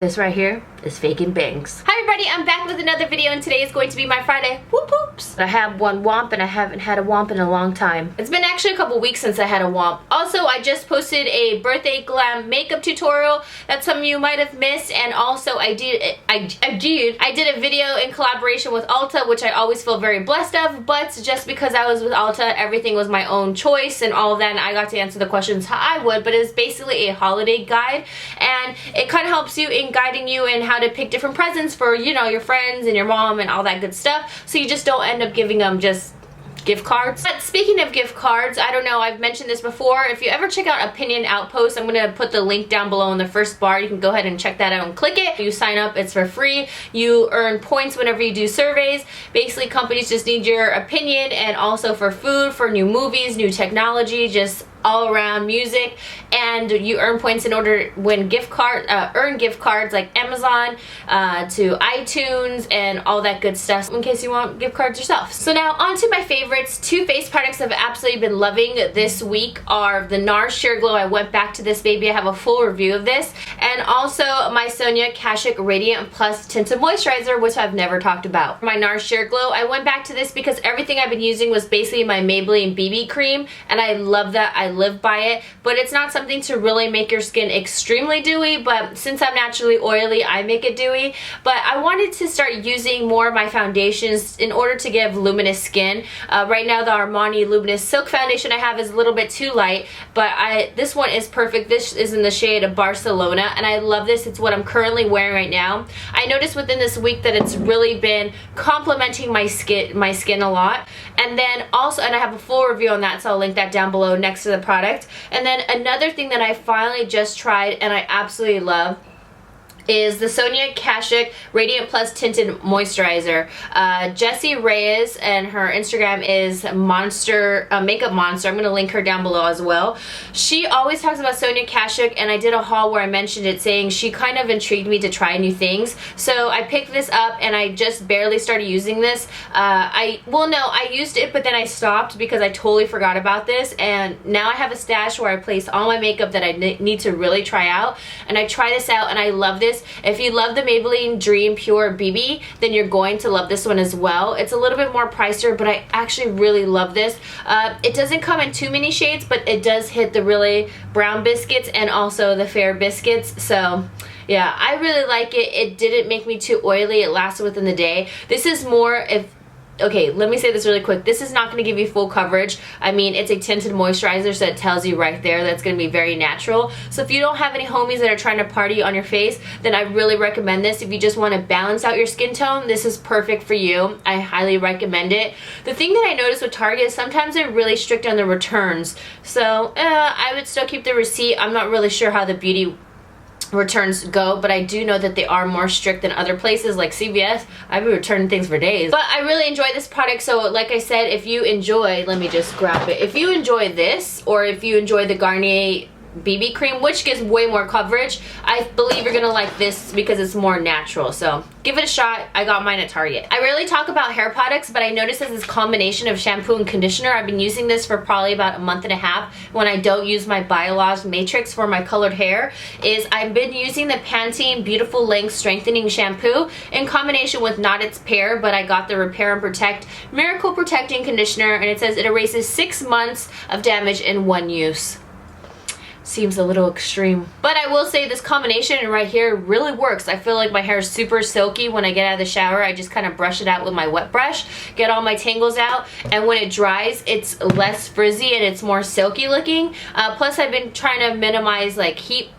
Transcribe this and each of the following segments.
This right here is faking bangs. Hi everybody, I'm back with another video and today is going to be my Friday whoop whoops. I have one Womp and I haven't had a Womp in a long time. It's been actually a couple weeks since I had a Womp. Also, I just posted a birthday glam makeup tutorial that some of you might have missed, and also I did a video in collaboration with Ulta, which I always feel very blessed of, but just because I was with Ulta, everything was my own choice and all of that, and I got to answer the questions how I would, but it was basically a holiday guide, and it kind of helps you in guiding you in how to pick different presents for, you know, your friends and your mom and all that good stuff, so you just don't end up giving them just gift cards. But speaking of gift cards, I don't know, I've mentioned this before, if you ever check out Opinion Outpost, I'm gonna put the link down below in the first bar. You can go ahead and check that out and click it. You sign up, it's for free. You earn points whenever you do surveys. Basically, companies just need your opinion, and also for food, for new movies, new technology, just all around music, and you earn points in order to win earn gift cards like Amazon to iTunes and all that good stuff in case you want gift cards yourself. So now on to my favorites. Two face products I've absolutely been loving this week are the NARS Sheer Glow. I went back to this baby. I have a full review of this, and also my Sonia Kashuk Radiant Plus Tinted Moisturizer, which I've never talked about. For my NARS Sheer Glow, I went back to this because everything I've been using was basically my Maybelline BB cream, and I love that. I live by it, but it's not something to really make your skin extremely dewy, but since I'm naturally oily, I make it dewy. But I wanted to start using more of my foundations in order to give luminous skin. Right now the Armani Luminous Silk Foundation I have is a little bit too light, but this one is perfect. This is in the shade of Barcelona, and I love this. It's what I'm currently wearing right now. I noticed within this week that it's really been complementing my skin a lot. And then also, and I have a full review on that, so I'll link that down below next to the product. And then another thing that I finally just tried and I absolutely love is the Sonia Kashuk Radiant Plus Tinted Moisturizer. Jessie Reyes, and her Instagram is Makeup Monster. I'm going to link her down below as well. She always talks about Sonia Kashuk, and I did a haul where I mentioned it, saying she kind of intrigued me to try new things. So I picked this up and I just barely started using this. I used it, but then I stopped because I totally forgot about this, and now I have a stash where I place all my makeup that I need to really try out, and I try this out and I love this. If you love the Maybelline Dream Pure BB, then you're going to love this one as well. It's a little bit more pricier, but I actually really love this. It doesn't come in too many shades, but it does hit the really brown biscuits and also the fair biscuits. So yeah, I really like it. It didn't make me too oily. It lasted within the day. This is more okay, let me say this really quick. This is not going to give you full coverage. I mean, it's a tinted moisturizer, so it tells you right there that's going to be very natural. So if you don't have any homies that are trying to party on your face, then I really recommend this. If you just want to balance out your skin tone, this is perfect for you. I highly recommend it. The thing that I noticed with Target is sometimes they're really strict on the returns. So I would still keep the receipt. I'm not really sure how the beauty returns go, but I do know that they are more strict than other places like CVS. I've been returning things for days. But I really enjoy this product, so like I said, if you enjoy, let me just grab it. If you enjoy this, or if you enjoy the Garnier BB cream, which gives way more coverage, I believe you're gonna like this because it's more natural. So give it a shot. I got mine at Target. I rarely talk about hair products, but I noticed this combination of shampoo and conditioner. I've been using this for probably about a month and a half when I don't use my Biolage Matrix for my colored hair. I've been using the Pantene Beautiful Length Strengthening Shampoo in combination with Not Its Pair, but I got the Repair and Protect Miracle Protecting Conditioner, and it says it erases 6 months of damage in one use. Seems a little extreme, but I will say this combination right here really works. I feel like my hair is super silky when I get out of the shower. I just kind of brush it out with my wet brush, get all my tangles out, and when it dries, it's less frizzy and it's more silky looking. Plus, I've been trying to minimize like heat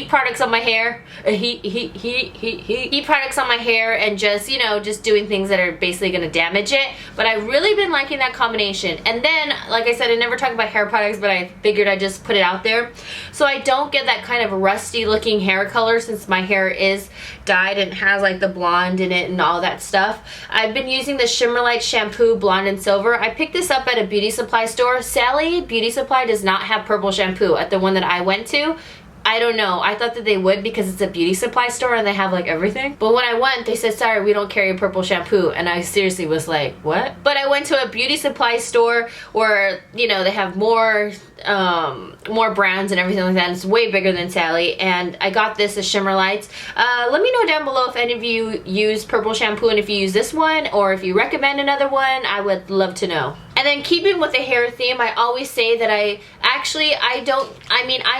products on my hair, heat products on my hair, and just, you know, just doing things that are basically going to damage it. But I've really been liking that combination. And then, like I said, I never talk about hair products, but I figured I just put it out there so I don't get that kind of rusty looking hair color, since my hair is dyed and has like the blonde in it and all that stuff. I've been using the Shimmer Light Shampoo Blonde and Silver. I picked this up at a beauty supply store. Sally Beauty Supply does not have purple shampoo. At the one that I went to, I don't know. I thought that they would because it's a beauty supply store and they have like everything. But when I went, they said, sorry, we don't carry purple shampoo. And I seriously was like, what? But I went to a beauty supply store where, you know, they have more brands and everything like that. And it's way bigger than Sally. And I got this as Shimmer Lights. Let me know down below if any of you use purple shampoo and if you use this one or if you recommend another one. I would love to know. And then keeping with the hair theme, I always say that I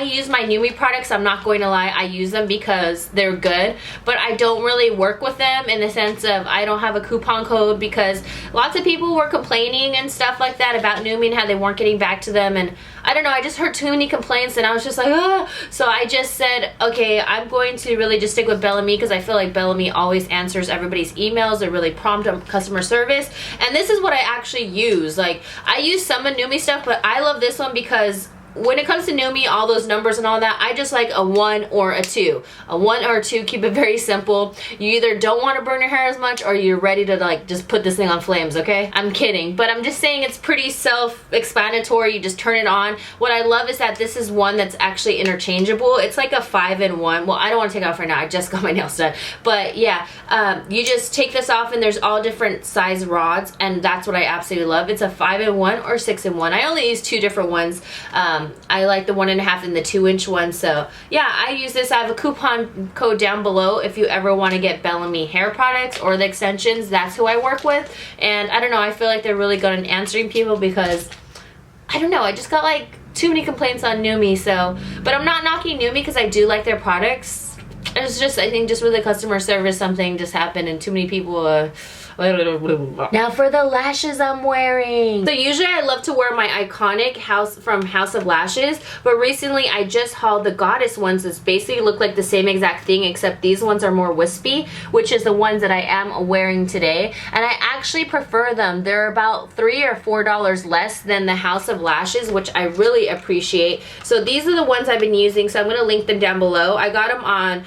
use my Numi products. I'm not going to lie, I use them because they're good, but I don't really work with them in the sense of I don't have a coupon code because lots of people were complaining and stuff like that about Numi and how they weren't getting back to them, and I don't know, I just heard too many complaints and I was just like, ah. So I just said, okay, I'm going to really just stick with Bellamy because I feel like Bellamy always answers everybody's emails. They're really prompt on customer service, and this is what I actually use. Like, I use some of Numi stuff, but I love this one because when it comes to Numi, all those numbers and all that, I just like a 1 or a 2. A 1 or a 2, keep it very simple. You either don't want to burn your hair as much or you're ready to like just put this thing on flames, okay? I'm kidding, but I'm just saying it's pretty self-explanatory. You just turn it on. What I love is that this is one that's actually interchangeable. It's like a 5-in-1. Well, I don't want to take it off right now. I just got my nails done. But yeah, you just take this off and there's all different size rods, and that's what I absolutely love. It's a 5-in-1 or 6-in-1. I only use 2 different ones. I like the 1.5 and the 2-inch one. So yeah, I use this. I have a coupon code down below if you ever want to get Bellamy hair products or the extensions. That's who I work with, and I don't know, I feel like they're really good at answering people because I don't know, I just got like too many complaints on Numi. So, but I'm not knocking Numi because I do like their products. It's just, I think just with the customer service something just happened and too many people now for the lashes I'm wearing. So usually I love to wear my iconic House of Lashes, but recently I just hauled the Goddess ones that basically look like the same exact thing, except these ones are more wispy, which is the ones that I am wearing today, and I actually prefer them. They're about $3 or $4 less than the House of Lashes, which I really appreciate. So these are the ones I've been using, so I'm going to link them down below. I got them on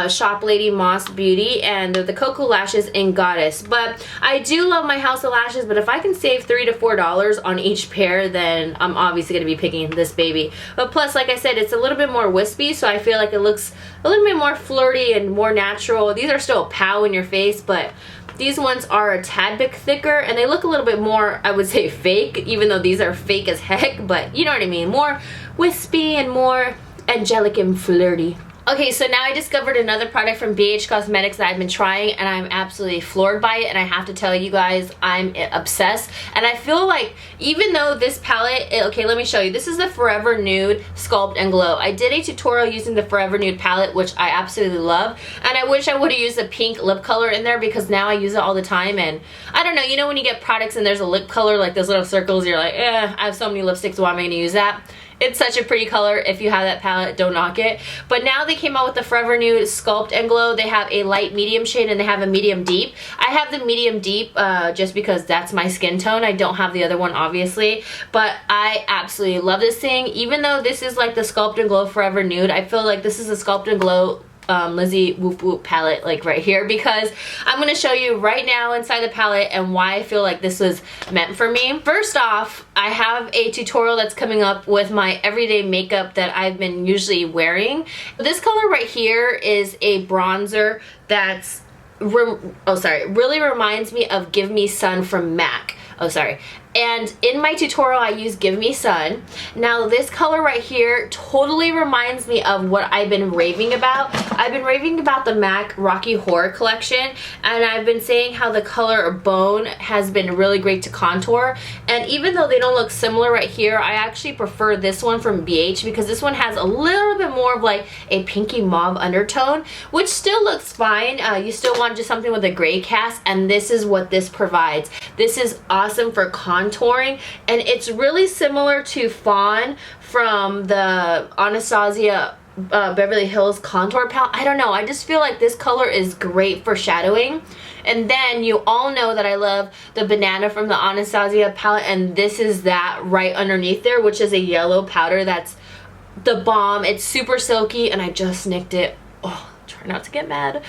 Shop Lady Moss Beauty, and they're the Cocoa Lashes in Goddess. But I do love my House of Lashes, but if I can save $3 to $4 on each pair, then I'm obviously going to be picking this baby. But plus, like I said, it's a little bit more wispy, so I feel like it looks a little bit more flirty and more natural. These are still a pow in your face, but these ones are a tad bit thicker, and they look a little bit more, I would say, fake, even though these are fake as heck, but you know what I mean, more wispy and more angelic and flirty. Okay, so now I discovered another product from BH Cosmetics that I've been trying, and I'm absolutely floored by it, and I have to tell you guys, I'm obsessed. And I feel like, even though this palette, okay, let me show you. This is the Forever Nude Sculpt and Glow. I did a tutorial using the Forever Nude palette, which I absolutely love, and I wish I would have used a pink lip color in there because now I use it all the time, and I don't know, you know when you get products and there's a lip color, like those little circles, you're like, I have so many lipsticks, why am I going to use that? It's such a pretty color. If you have that palette, don't knock it. But now they came out with the Forever Nude Sculpt and Glow. They have a light medium shade and they have a medium deep. I have the medium deep just because that's my skin tone. I don't have the other one, obviously. But I absolutely love this thing. Even though this is like the Sculpt and Glow Forever Nude, I feel like this is a Sculpt and Glow Lizzy Whoop Whoop palette, like right here, because I'm going to show you right now inside the palette and why I feel like this was meant for me. First off, I have a tutorial that's coming up with my everyday makeup that I've been usually wearing. This color right here is a bronzer that's really reminds me of Give Me Sun from MAC. And in my tutorial I use Give Me Sun. Now this color right here totally reminds me of what I've been raving about. I've been raving about the MAC Rocky Horror collection, and I've been saying how the color Bone has been really great to contour. And even though they don't look similar right here, I actually prefer this one from BH because this one has a little bit more of like a pinky mauve undertone, which still looks fine. You still want just something with a gray cast, and this is what this provides. This is awesome for contouring, and it's really similar to Fawn from the Anastasia Beverly Hills contour palette. I don't know, I just feel like this color is great for shadowing. And then you all know that I love the Banana from the Anastasia palette, and this is that right underneath there, which is a yellow powder that's the bomb. It's super silky, and I just nicked it. Oh, try not to get mad.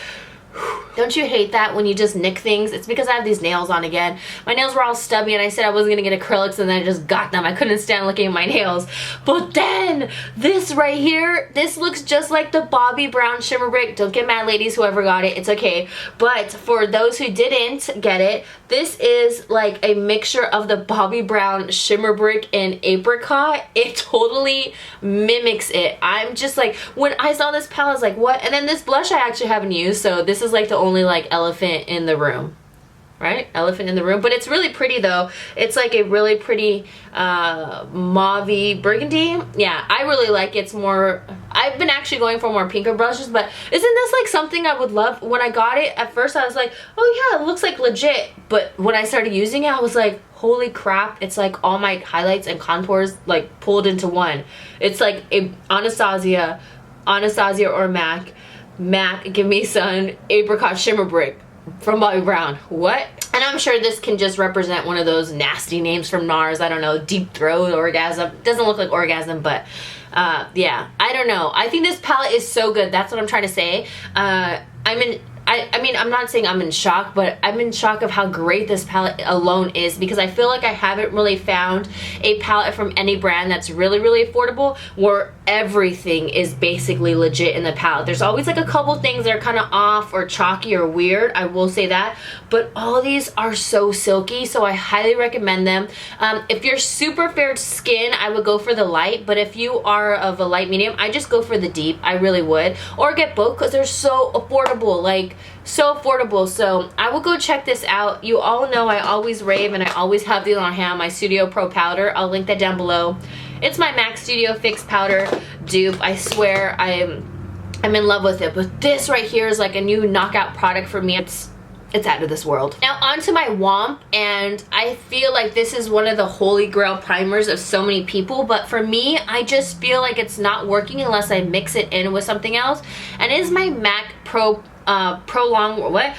Whew. Don't you hate that when you just nick things? It's because I have these nails on again. My nails were all stubby and I said I wasn't gonna get acrylics and then I just got them. I couldn't stand looking at my nails. But then, this right here, this looks just like the Bobbi Brown Shimmer Brick. Don't get mad, ladies, whoever got it, it's okay. But for those who didn't get it, this is like a mixture of the Bobbi Brown Shimmer Brick and Apricot. It totally mimics it. I'm just like, when I saw this palette, I was like, what? And then this blush I actually haven't used, so this is like the only like elephant in the room. Right? Elephant in the room. But it's really pretty though. It's like a really pretty mauve-y burgundy. Yeah, I really like it. It's more, I've been actually going for more pinker brushes, but isn't this like something I would love? When I got it, at first I was like, oh yeah, it looks like legit. But when I started using it, I was like, holy crap, it's like all my highlights and contours like pulled into one. It's like a Anastasia or MAC, give me some Apricot Shimmer Brick from Bobbi Brown. What? And I'm sure this can just represent one of those nasty names from NARS. I don't know, deep throat, orgasm. Doesn't look like orgasm, but yeah, I don't know. I think this palette is so good. That's what I'm trying to say. I mean, I'm not saying I'm in shock, but I'm in shock of how great this palette alone is, because I feel like I haven't really found a palette from any brand that's really, really affordable where everything is basically legit in the palette. There's always like a couple things that are kind of off or chalky or weird, I will say that, but all of these are so silky, so I highly recommend them. If you're super fair skin, I would go for the light, but if you are of a light medium, I just go for the deep. I really would. Or get both because they're so affordable, like so affordable. So I will go check this out. You all know I always rave and I always have these on hand, my Studio Pro powder. I'll link that down below. It's my MAC Studio Fix powder dupe. I swear I'm in love with it, but this right here is like a new knockout product for me. It's out of this world. Now onto my Womp, and I feel like this is one of the holy grail primers of so many people, but for me, I just feel like it's not working unless I mix it in with something else, and it is my MAC Prolongwear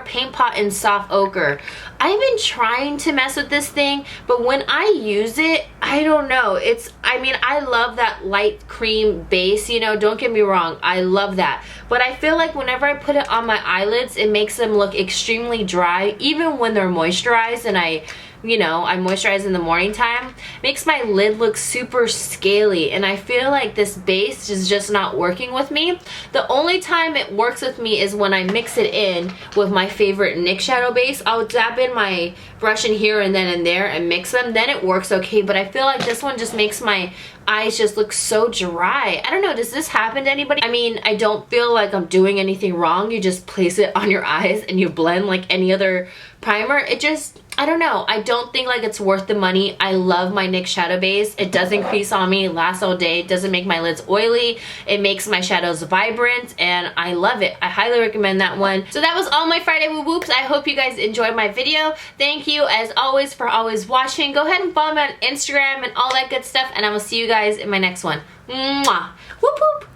Paint Pot in Soft Ochre. I've been trying to mess with this thing, but when I use it, I don't know. I mean, I love that light cream base, you know, don't get me wrong, I love that. But I feel like whenever I put it on my eyelids, it makes them look extremely dry, even when they're moisturized, and I moisturize in the morning time. Makes my lid look super scaly, and I feel like this base is just not working with me. The only time it works with me is when I mix it in with my favorite NYX shadow base. I'll dab in my brush in here and then in there and mix them, then it works okay, but I feel like this one just makes my eyes just look so dry. I don't know, does this happen to anybody? I mean, I don't feel like I'm doing anything wrong. You just place it on your eyes and you blend like any other primer. It just, I don't know. I don't think like it's worth the money. I love my NYX shadow base. It doesn't crease on me, lasts all day. It doesn't make my lids oily. It makes my shadows vibrant, and I love it. I highly recommend that one. So that was all my Friday Woo Woops. I hope you guys enjoyed my video. Thank you as always for always watching. Go ahead and follow me on Instagram and all that good stuff, and I will see you guys in my next one. Mwah! Whoop whoop!